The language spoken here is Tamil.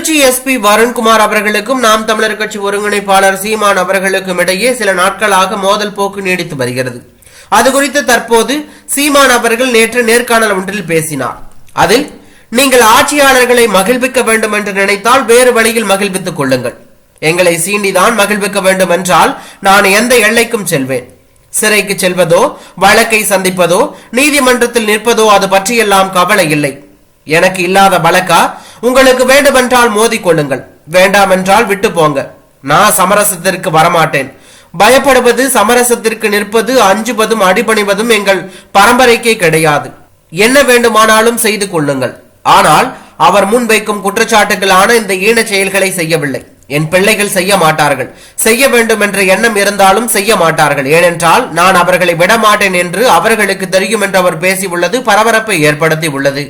திருச்சி எஸ்பி வருண்குமார் அவர்களுக்கும் நாம் தமிழர் கட்சி ஒருங்கிணைப்பாளர் சீமான் அவர்களுக்கும் இடையே சில நாட்களாக மோதல் போக்கு நீடித்து வருகிறது. அது குறித்து தற்போது சீமான் அவர்கள் நேற்று நேர்காணல் ஒன்றில் பேசினார். அதில், நீங்கள் ஆட்சியாளர்களை மகிழ்விக்க வேண்டும் என்று நினைத்தால் வேறு வழியில் மகிழ்வித்துக் கொள்ளுங்கள். எங்களை சீண்டிதான் மகிழ்விக்க வேண்டும் என்றால் நான் எந்த எல்லைக்கும் செல்வேன். சிறைக்கு செல்வதோ, வழக்கை சந்திப்பதோ, நீதிமன்றத்தில் நிற்பதோ அது பற்றியெல்லாம் கவலை இல்லை. எனக்கு இல்லாத வழக்கா? உங்களுக்கு வேண்டுமென்றால் மோதி கொள்ளுங்கள், வேண்டாம் என்றால் விட்டு போங்க. நான் சமரசத்திற்கு வரமாட்டேன். பயப்படுவது, சமரசத்திற்கு நிற்பது, அஞ்சுவதும் அடிபணிவதும் எங்கள் பரம்பரைக்கே கிடையாது. என்ன வேண்டுமானாலும் செய்து கொள்ளுங்கள். ஆனால் அவர் முன்வைக்கும் குற்றச்சாட்டுகளான இந்த ஈன செயல்களை செய்யவில்லை. என் பிள்ளைகள் செய்ய மாட்டார்கள். செய்ய வேண்டும் என்ற எண்ணம் இருந்தாலும் செய்ய மாட்டார்கள். ஏனென்றால் நான் அவர்களை விடமாட்டேன் என்று அவர்களுக்கு தெரியும் என்று அவர் பேசியுள்ளது பரபரப்பை ஏற்படுத்தி உள்ளது.